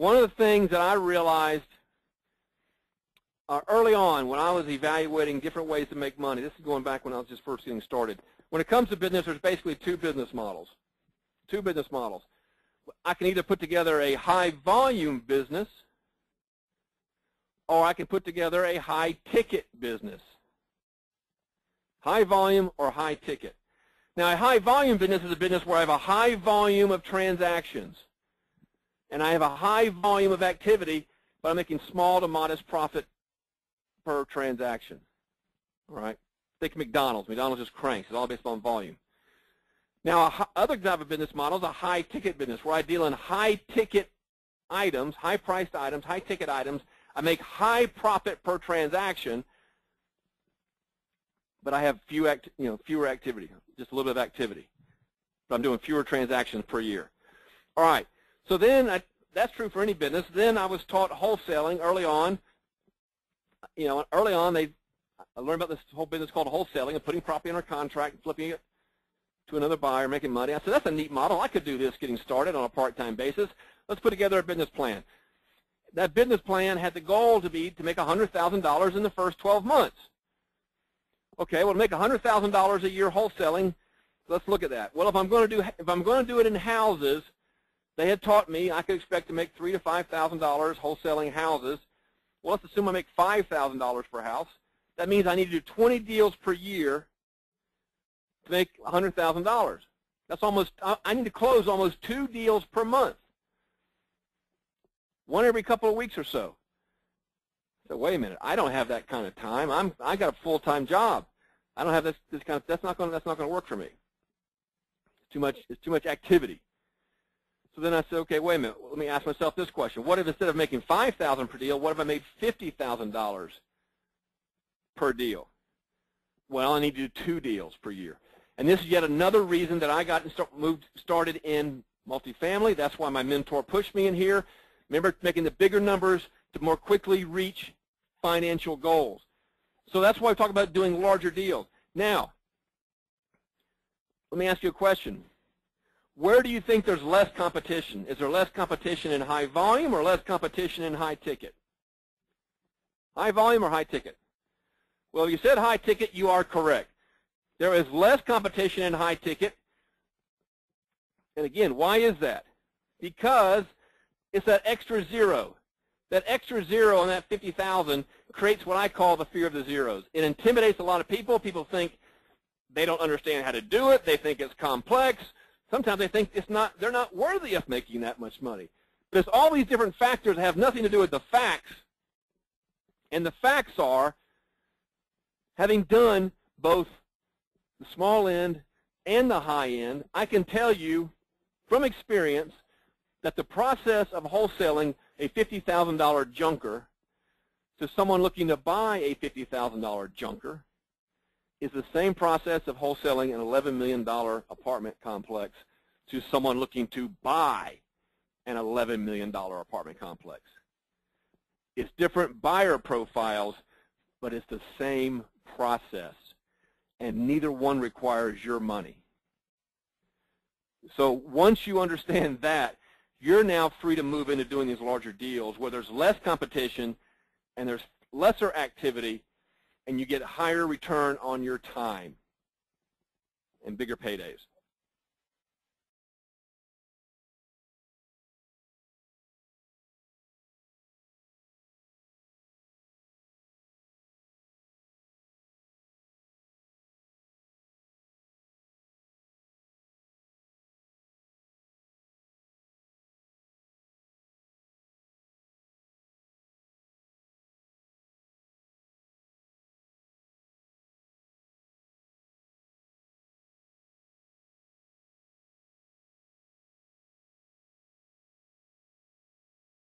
one of the things that I realized early on when I was evaluating different ways to make money, this is going back when I was just first getting started. When it comes to business, there's basically two business models. I can either put together a high-volume business, or I can put together a high-ticket business. High volume or high ticket. Now, a high-volume business is a business where I have a high volume of transactions, and I have a high volume of activity, but I'm making small to modest profit per transaction. All right? Think McDonald's. McDonald's just cranks. It's all based on volume. Now, other type of business model is a high-ticket business where I deal in high-ticket items, high-priced items, high-ticket items. I make high profit per transaction, but I have fewer activity, just a little bit of activity. But I'm doing fewer transactions per year. All right. So then that's true for any business. Then I was taught wholesaling early on. Early on I learned about this whole business called wholesaling and putting property under contract and flipping it to another buyer, making money. I said, that's a neat model. I could do this getting started on a part-time basis. Let's put together a business plan. That business plan had the goal to make $100,000 in the first 12 months. Okay, well, to make $100,000 a year wholesaling, let's look at that. Well, if I'm going to do it in houses, they had taught me I could expect to make $3,000 to $5,000 wholesaling houses. Well, let's assume I make $5,000 per house. That means I need to do 20 deals per year to make $100,000. That's I need to close almost 2 deals per month. One every couple of weeks or so. So wait a minute, I don't have that kind of time. I got a full-time job. I don't have this kind of. That's not going to work for me. It's too much activity. So then I said, okay, wait a minute. Let me ask myself this question: what if instead of making $5,000 per deal, what if I made $50,000 per deal? Well, I need to do 2 deals per year. And this is yet another reason that I got started in multifamily. That's why my mentor pushed me in here. Remember, making the bigger numbers to more quickly reach financial goals. So that's why I talk about doing larger deals. Now, let me ask you a question. Where do you think there's less competition? Is there less competition in high volume or less competition in high ticket? High volume or high ticket? Well, if you said high ticket, you are correct. There is less competition in high ticket. And again, why is that? Because it's that extra zero. That extra zero on that 50,000 creates what I call the fear of the zeros. It intimidates a lot of people. People think they don't understand how to do it. They think it's complex. Sometimes they think they're not worthy of making that much money. But it's all these different factors that have nothing to do with the facts. And the facts are, having done both the small end and the high end, I can tell you from experience that the process of wholesaling a $50,000 junker to someone looking to buy a $50,000 junker is the same process of wholesaling an $11 million apartment complex to someone looking to buy an $11 million apartment complex. It's different buyer profiles, but it's the same process, and neither one requires your money. So once you understand that, you're now free to move into doing these larger deals where there's less competition and there's lesser activity, and you get higher return on your time and bigger paydays.